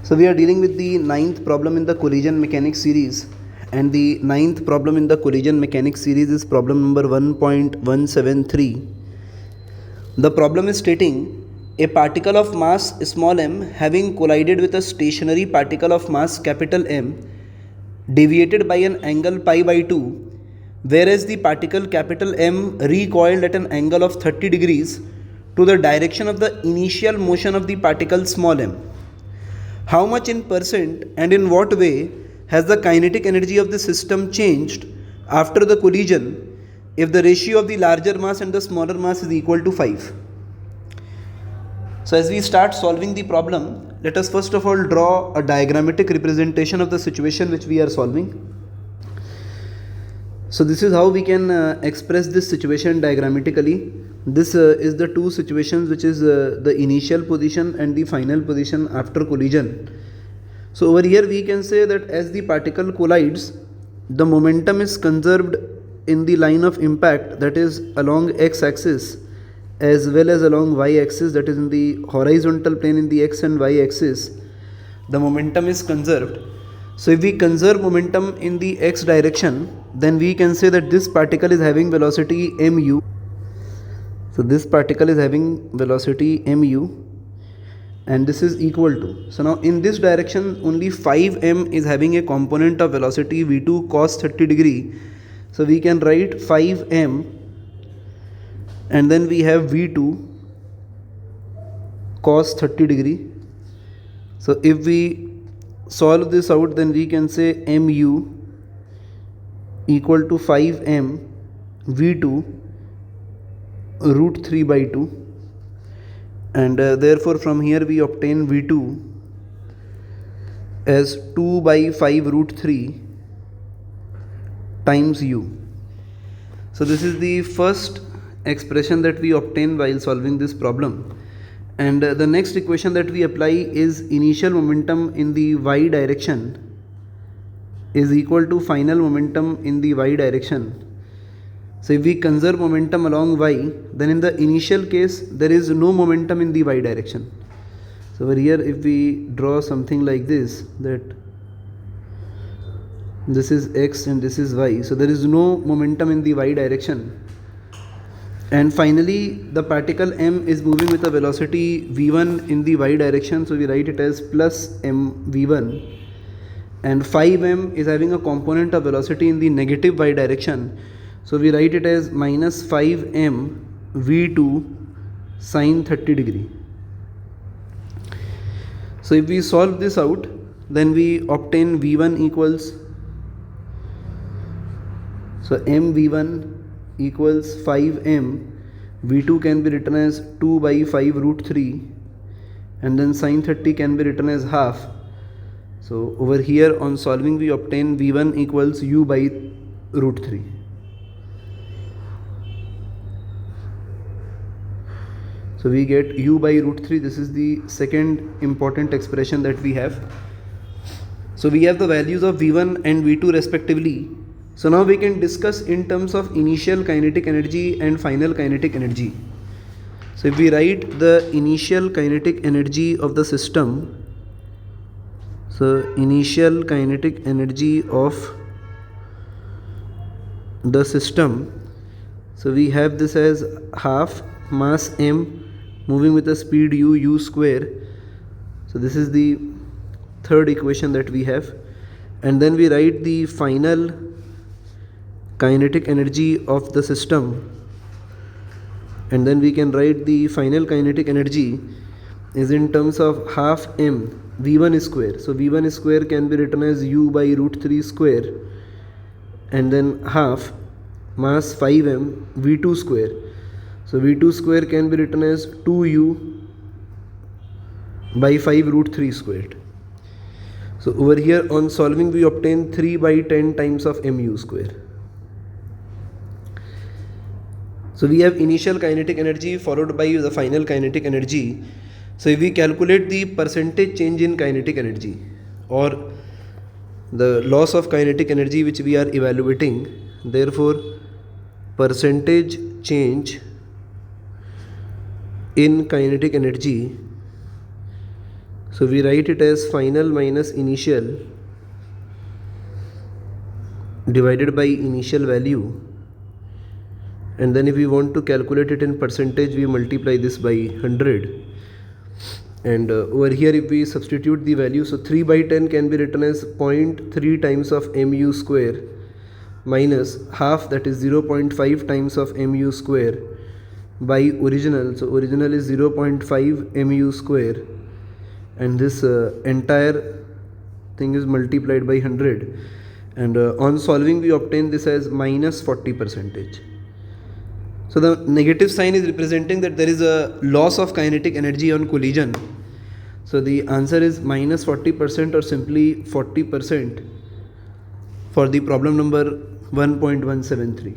So we are dealing with the ninth problem in the collision mechanics series, and the ninth problem in the collision mechanics series is problem number 1.173. The problem is stating a particle of mass small m having collided with a stationary particle of mass capital M deviated by an angle pi by 2, whereas the particle capital M recoiled at an angle of 30 degrees to the direction of the initial motion of the particle small m. How much in percent and in what way has the kinetic energy of the system changed after the collision if the ratio of the larger mass and the smaller mass is equal to 5? So as we start solving the problem, let us first of all draw a diagrammatic representation of the situation which we are solving. So this is how we can express this situation diagrammatically. This is the two situations, which is the initial position and the final position after collision. So over here we can say that as the particle collides, the momentum is conserved in the line of impact, that is along x-axis, as well as along y-axis, that is in the horizontal plane in the x and y-axis. The momentum is conserved. So if we conserve momentum in the x direction, then we can say that this particle is having velocity mu. So this particle is having velocity mu, and this is equal to, so now in this direction only 5m is having a component of velocity v2 cos 30 degree. So we can write 5m, and then we have v2 cos 30 degree. So if we solve this out, then we can say mu equal to 5m v2 root 3 by 2, and therefore from here we obtain v2 as 2 by 5 root 3 times u. So this is the first expression that we obtain while solving this problem, and the next equation that we apply is initial momentum in the y direction is equal to final momentum in the y direction. So if we conserve momentum along y, then in the initial case there is no momentum in the y direction. So over here if we draw something like this, that this is x and this is y, so there is no momentum in the y direction. And finally the particle m is moving with a velocity v1 in the y direction, so we write it as plus m v1, and 5m is having a component of velocity in the negative y direction, so we write it as minus 5m v2 sine 30 degree. So if we solve this out, then we obtain v1 equals, so m v1 equals 5m, v2 can be written as 2 by 5 root 3, and then sine 30 can be written as half. So over here on solving we obtain v1 equals u by root 3. So we get u by root 3. This is the second important expression that we have. So we have the values of v1 and v2 respectively. So now we can discuss in terms of initial kinetic energy and final kinetic energy. So if we write the initial kinetic energy of the system, so initial kinetic energy of the system, so we have this as half mass m moving with a speed u square. So this is the third equation that we have, and then we write the final kinetic energy of the system, and then we can write the final kinetic energy is in terms of half m v1 square. So v1 square can be written as u by root 3 square, and then half mass 5m v2 square. So v2 square can be written as 2u by 5 root 3 squared. So over here on solving we obtain 3 by 10 times of mu square. So we have initial kinetic energy followed by the final kinetic energy. So if we calculate the percentage change in kinetic energy, or the loss of kinetic energy which we are evaluating, therefore percentage change in kinetic energy So we write it as final minus initial divided by initial value, and then if we want to calculate it in percentage, we multiply this by 100. And over here if we substitute the value, so 3 by 10 can be written as 0.3 times of mu square minus half, that is 0.5 times of mu square, by original. So original is 0.5 mu square, and this entire thing is multiplied by 100, and on solving we obtain this as minus 40%. So the negative sign is representing that there is a loss of kinetic energy on collision. So the answer is minus 40%, or simply 40% for the problem number 1.173.